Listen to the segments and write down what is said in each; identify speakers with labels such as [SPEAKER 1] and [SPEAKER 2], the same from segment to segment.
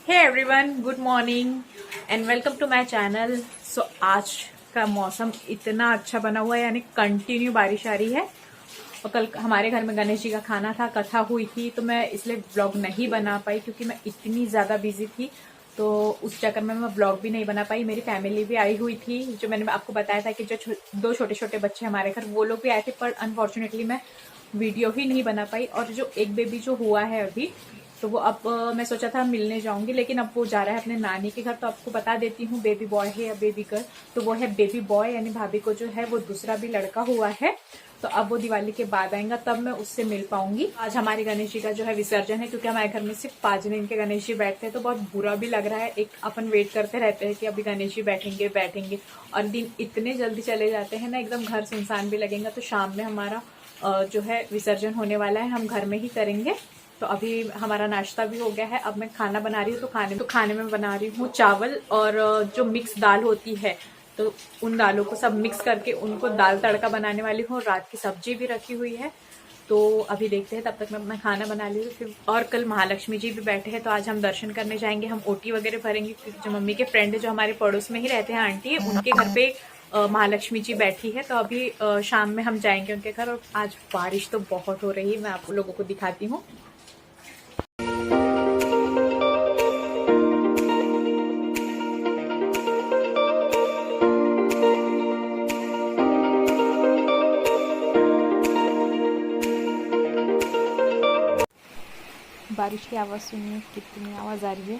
[SPEAKER 1] Hey everyone, good morning and welcome to my channel. So आज का मौसम इतना अच्छा बना हुआ है, यानी कंटिन्यू बारिश आ रही है। और कल हमारे घर में गणेश जी का खाना था, कथा हुई थी, तो मैं इसलिए व्लॉग नहीं बना पाई क्योंकि मैं इतनी ज़्यादा बिजी थी। तो उस चक्कर में मैं व्लॉग भी नहीं बना पाई। मेरी फैमिली भी आई हुई थी, जो मैंने आपको बताया था कि जो दो छोटे छोटे बच्चे हमारे घर, वो लोग भी आए थे, पर अनफॉर्चुनेटली मैं वीडियो ही नहीं बना पाई। और जो एक बेबी जो हुआ है अभी, तो वो अब मैं सोचा था मिलने जाऊंगी, लेकिन अब वो जा रहा है अपने नानी के घर। तो आपको बता देती हूँ बेबी बॉय है या बेबी गर्ल। तो वो है बेबी बॉय, यानी भाभी को जो है वो दूसरा भी लड़का हुआ है। तो अब वो दिवाली के बाद आएगा, तब मैं उससे मिल पाऊंगी। आज हमारे गणेश जी का जो है विसर्जन है, क्योंकि हमारे घर में सिर्फ 5 दिन के गणेश जी बैठते हैं, तो बहुत बुरा भी लग रहा है। एक अपन वेट करते रहते हैं कि अभी गणेश जी बैठेंगे बैठेंगे, और दिन इतने जल्दी चले जाते हैं ना, एकदम घर सुनसान भी लगेगा। तो शाम में हमारा जो है विसर्जन होने वाला है, हम घर में ही करेंगे। तो अभी हमारा नाश्ता भी हो गया है। अब मैं खाना बना रही हूँ। तो खाने में बना रही हूँ चावल और जो मिक्स दाल होती है, तो उन दालों को सब मिक्स करके उनको दाल तड़का बनाने वाली हूँ। रात की सब्जी भी रखी हुई है, तो अभी देखते हैं। तब तक मैं अपना खाना बना ली हूँ फिर। और कल महालक्ष्मी जी भी बैठे हैं, तो आज हम दर्शन करने जाएंगे। हम ओटी वगैरह भरेंगे, क्योंकि जो मम्मी के फ्रेंड है, जो हमारे पड़ोस में ही रहते हैं आंटी, उनके घर पे महालक्ष्मी जी बैठी है। तो अभी शाम में हम जाएंगे उनके घर। और आज बारिश तो बहुत हो रही है, मैं आप लोगों को दिखाती हूँ। बारिश की आवाज़ सुनिए, कितनी आवाज़ आ रही है।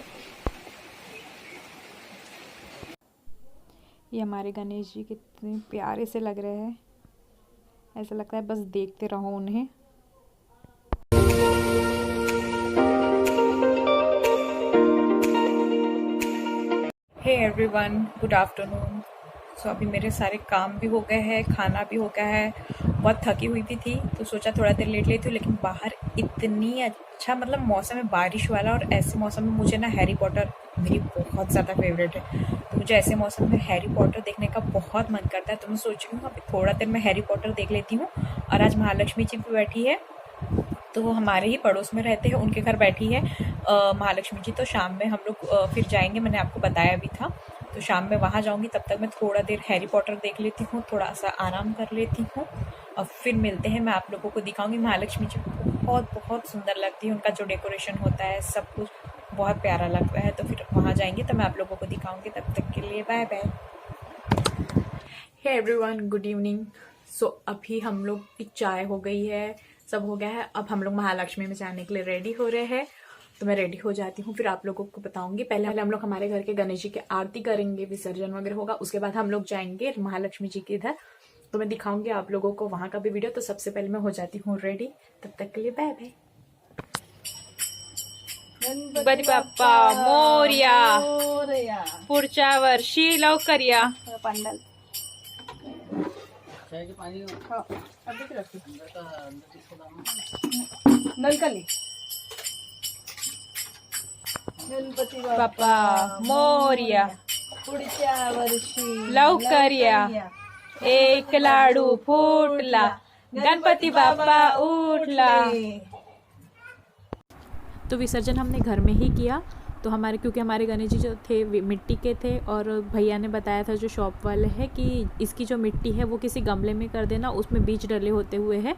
[SPEAKER 1] ये हमारे गणेश जी कितने प्यारे से लग रहे हैं, ऐसा लगता है बस देखते रहो उन्हें। Hey everyone, good afternoon. So अभी मेरे सारे काम भी हो गए हैं, खाना भी हो गया है। बहुत थकी हुई भी थी, तो सोचा थोड़ा देर लेट लेती हूँ, लेकिन बाहर इतनी अच्छा मतलब मौसम है बारिश वाला। और ऐसे मौसम में मुझे ना हैरी पॉटर मेरी बहुत ज़्यादा फेवरेट है, तो मुझे ऐसे मौसम में हैरी पॉटर देखने का बहुत मन करता है। तो मैं सोच रही हूँ अभी थोड़ा देर मैं हैरी पॉटर देख लेती हूँ। और आज महालक्ष्मी जी भी बैठी है, तो वो हमारे ही पड़ोस में रहते हैं, उनके घर बैठी है महालक्ष्मी जी। तो शाम में हम लोग फिर जाएंगे, मैंने आपको बताया भी था। तो शाम में वहाँ जाऊँगी, तब तक मैं थोड़ा देर हैरी पॉटर देख लेती हूँ, थोड़ा सा आराम कर लेती हूँ, और फिर मिलते हैं। मैं आप लोगों को दिखाऊंगी। महालक्ष्मी जी बहुत बहुत सुंदर लगती है, उनका जो डेकोरेशन होता है सब कुछ बहुत प्यारा लगता है। तो फिर वहाँ जाएंगे, तो मैं आप लोगों को दिखाऊंगी। तब तक के लिए bye bye. Hey everyone, good evening. So अभी हम लोग की चाय हो गई है, सब हो गया है। अब हम लोग महालक्ष्मी में जाने के लिए रेडी हो रहे हैं। तो मैं रेडी हो जाती हूँ, फिर आप लोगों को बताऊंगी। पहले हम लोग हमारे घर के गणेश जी की आरती करेंगे, विसर्जन वगैरह होगा, उसके बाद हम लोग जाएंगे महालक्ष्मी जी के इधर। तो मैं दिखाऊंगी आप लोगों को वहां का भी वीडियो। तो सबसे पहले मैं हो जाती हूँ रेडी, तब तक के लिए बाय बाय। गणपती बाप्पा मोरया, पुढच्या वर्षी लवकर या। पंडाल नलकली गणपती बाप्पा मोरया, पुढच्या वर्षी लवकर या। एक लाडू फुटला, गणपती बाप्पा उठला। तो विसर्जन हमने घर में ही किया। तो क्योंकि हमारे गणेश जी जो थे मिट्टी के थे, और भैया ने बताया था जो शॉप वाले हैं कि इसकी जो मिट्टी है वो किसी गमले में कर देना, उसमें बीज डले होते हुए हैं,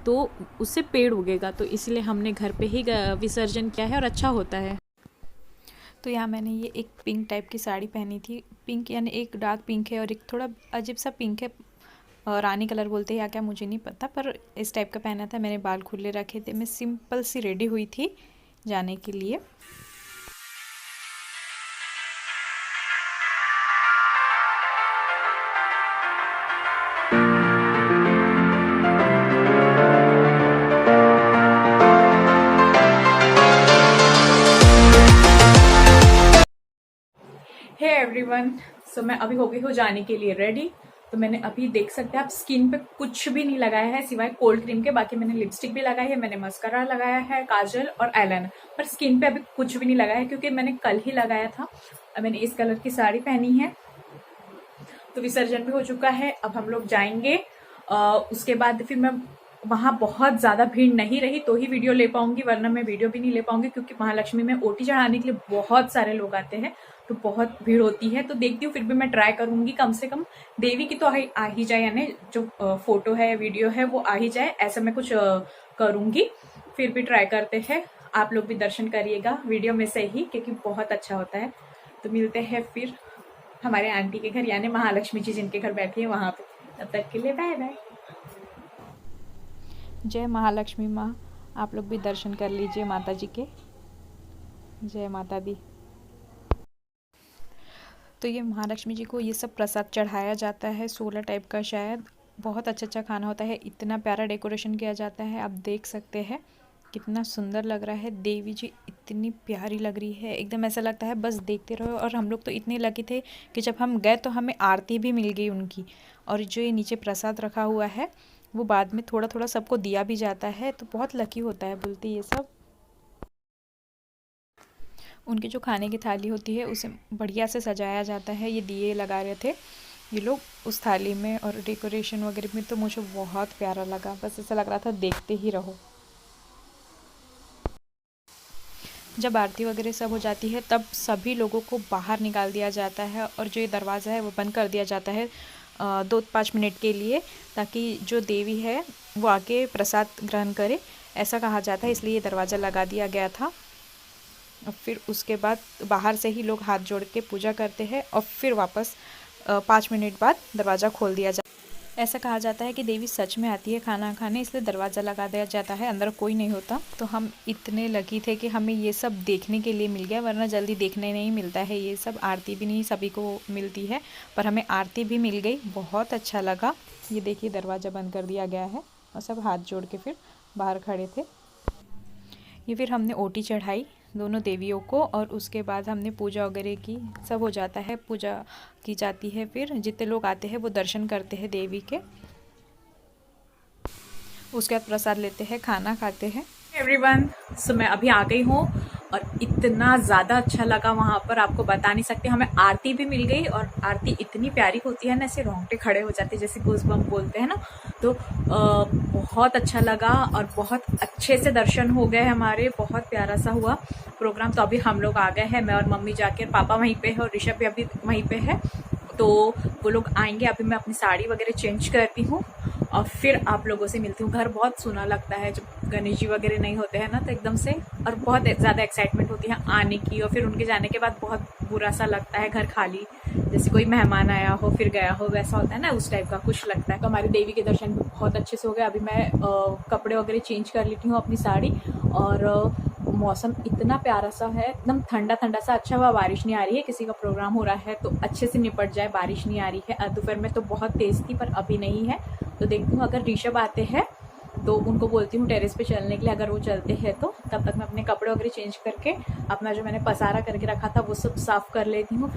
[SPEAKER 1] तो उससे पेड़ उगेगा। तो इसलिए हमने घर पे ही विसर्जन किया है, और अच्छा होता है। तो यहाँ मैंने ये एक पिंक टाइप की साड़ी पहनी थी। पिंक यानी एक डार्क पिंक है और एक थोड़ा अजीब सा पिंक है, रानी कलर बोलते हैं या क्या मुझे नहीं पता, पर इस टाइप का पहना था। मैंने बाल खुले रखे थे, मैं सिंपल सी रेडी हुई थी जाने के लिए। हे एवरीवन, सो मैं अभी हो गई हूँ जाने के लिए रेडी। तो मैंने अभी देख सकते हैं आप, स्किन पे कुछ भी नहीं लगाया है सिवाय कोल्ड क्रीम के। बाकी मैंने लिपस्टिक भी लगाई है, मैंने मस्कारा लगाया है, काजल और आईलाइनर, पर स्किन पे अभी कुछ भी नहीं लगाया है, क्योंकि मैंने कल ही लगाया था। अब मैंने इस कलर की साड़ी पहनी है। तो विसर्जन भी हो चुका है, अब हम लोग जाएंगे। उसके बाद फिर मैं वहाँ बहुत ज़्यादा भीड़ नहीं रही तो ही वीडियो ले पाऊंगी, वरना मैं वीडियो भी नहीं ले पाऊंगी, क्योंकि महालक्ष्मी में ओटी चढ़ाने के लिए बहुत सारे लोग आते हैं तो बहुत भीड़ होती है। तो देखती हूँ, फिर भी मैं ट्राई करूंगी कम से कम देवी की तो आ ही जाए, यानी जो फोटो है वीडियो है वो आ ही जाए, ऐसा मैं कुछ करूंगी। फिर भी ट्राई करते हैं, आप लोग भी दर्शन करिएगा वीडियो में से ही, क्योंकि बहुत अच्छा होता है। तो मिलते हैं फिर हमारे आंटी के घर, यानी महालक्ष्मी जी जिनके घर बैठी है वहाँ पे। तब तक के लिए बाय बाय। जय महालक्ष्मी माँ, आप लोग भी दर्शन कर लीजिए माता जी के। जय माता दी। तो ये महालक्ष्मी जी को ये सब प्रसाद चढ़ाया जाता है, 16 टाइप का शायद। बहुत अच्छा अच्छा खाना होता है, इतना प्यारा डेकोरेशन किया जाता है, आप देख सकते हैं कितना सुंदर लग रहा है। देवी जी इतनी प्यारी लग रही है, एकदम ऐसा लगता है बस देखते रहो। और हम लोग तो इतने लकी थे कि जब हम गए तो हमें आरती भी मिल गई उनकी। और जो ये नीचे प्रसाद रखा हुआ है वो बाद में थोड़ा थोड़ा सबको दिया भी जाता है, तो बहुत लकी होता है बोलते ये सब। उनकी जो खाने की थाली होती है उसे बढ़िया से सजाया जाता है, ये दिए लगा रहे थे ये लोग उस थाली में, और डेकोरेशन वगैरह में तो मुझे बहुत प्यारा लगा, बस ऐसा लग रहा था देखते ही रहो। जब आरती वगैरह सब हो जाती है तब सभी लोगों को बाहर निकाल दिया जाता है, और जो ये दरवाज़ा है वो बंद कर दिया जाता है 2-5 मिनट के लिए, ताकि जो देवी है वो आके प्रसाद ग्रहण करे, ऐसा कहा जाता है, इसलिए ये दरवाज़ा लगा दिया गया था। और फिर उसके बाद बाहर से ही लोग हाथ जोड़ के पूजा करते हैं, और फिर वापस 5 मिनट बाद दरवाज़ा खोल दिया जाता है। ऐसा कहा जाता है कि देवी सच में आती है खाना खाने, इसलिए दरवाज़ा लगा दिया जाता है, अंदर कोई नहीं होता। तो हम इतने लकी थे कि हमें ये सब देखने के लिए मिल गया, वरना जल्दी देखने नहीं मिलता है ये सब। आरती भी नहीं सभी को मिलती है, पर हमें आरती भी मिल गई, बहुत अच्छा लगा। ये देखिए दरवाज़ा बंद कर दिया गया है और सब हाथ जोड़ के फिर बाहर खड़े थे। ये फिर हमने ओटी चढ़ाई दोनों देवियों को, और उसके बाद हमने पूजा वगैरह की, सब हो जाता है, पूजा की जाती है। फिर जितने लोग आते हैं वो दर्शन करते हैं देवी के, उसके बाद प्रसाद लेते हैं, खाना खाते हैं। एवरीवन, सो मैं अभी आ गई हूँ और इतना ज़्यादा अच्छा लगा वहाँ पर, आपको बता नहीं सकते। हमें आरती भी मिल गई, और आरती इतनी प्यारी होती है ना, ऐसे रोंगटे खड़े हो जाते हैं, जैसे गूज़बम्प बोलते हैं ना। तो बहुत अच्छा लगा और बहुत अच्छे से दर्शन हो गए हमारे, बहुत प्यारा सा हुआ प्रोग्राम। तो अभी हम लोग आ गए हैं, मैं और मम्मी जाके, पापा वहीं पे है और ऋषभ भी अभी वहीं पे है, तो वो लोग आएंगे। अभी मैं अपनी साड़ी वगैरह चेंज करती हूँ और फिर आप लोगों से मिलती हूँ। घर बहुत सूना लगता है जब गणेश जी वगैरह नहीं होते हैं ना, तो एकदम से, और बहुत ज़्यादा एक्साइटमेंट होती है आने की, और फिर उनके जाने के बाद बहुत बुरा सा लगता है, घर खाली, जैसे कोई मेहमान आया हो फिर गया हो, वैसा होता है ना, उस टाइप का कुछ लगता है। तो हमारी देवी के दर्शन भी बहुत अच्छे से हो गए। अभी मैं कपड़े वगैरह चेंज कर लेती हूँ, अपनी साड़ी, और मौसम इतना प्यारा सा है, एकदम ठंडा ठंडा सा, अच्छा हुआ बारिश नहीं आ रही है। किसी का प्रोग्राम हो रहा है तो अच्छे से निपट जाए, बारिश नहीं आ रही है। दोपहर में तो बहुत तेज़ थी, पर अभी नहीं है। तो देखती हूँ अगर ऋषभ आते हैं तो उनको बोलती हूँ टेरेस पे चलने के लिए, अगर वो चलते हैं तो। तब तक मैं अपने कपड़े वगैरह चेंज करके अपना जो मैंने पसारा करके रखा था वो सब साफ़ कर लेती हूँ।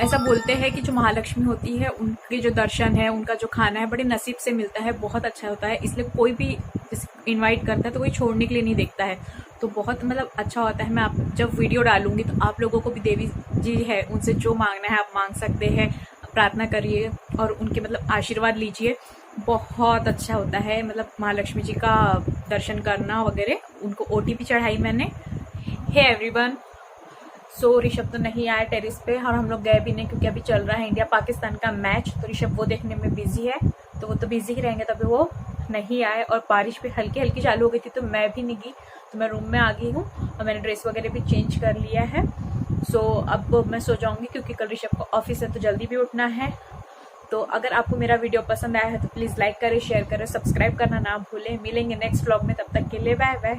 [SPEAKER 1] ऐसा बोलते हैं कि जो महालक्ष्मी होती है उनके जो दर्शन है, उनका जो खाना है, बड़े नसीब से मिलता है, बहुत अच्छा होता है। इसलिए कोई भी इनवाइट करता है तो कोई छोड़ने के लिए नहीं देखता है, तो बहुत मतलब अच्छा होता है। मैं आप जब वीडियो डालूंगी तो आप लोगों को भी देवी जी है उनसे जो मांगना है आप मांग सकते हैं, प्रार्थना करिए और उनके मतलब आशीर्वाद लीजिए। बहुत अच्छा होता है मतलब महालक्ष्मी जी का दर्शन करना वगैरह। उनको ओटीपी चढ़ाई मैंने। हे एवरीवन, सो ऋषभ तो नहीं आया टेरिस पे, और हम लोग गए भी नहीं क्योंकि अभी चल रहा है इंडिया पाकिस्तान का मैच, तो ऋषभ वो देखने में बिजी है, तो वो तो बिजी ही रहेंगे, तभी वो नहीं आए। और बारिश भी हल्की हल्की चालू हो गई थी तो मैं भी नहीं गई, तो मैं रूम में आ गई हूँ और मैंने ड्रेस वगैरह भी चेंज कर लिया है। सो अब मैं सो जाऊंगी क्योंकि कल ऋषभ को ऑफिस है तो जल्दी भी उठना है। तो अगर आपको मेरा वीडियो पसंद आया है तो प्लीज़ लाइक करें, शेयर करें, सब्सक्राइब करना ना भूलें। मिलेंगे नेक्स्ट व्लॉग में, तब तक के लिए बाय बाय।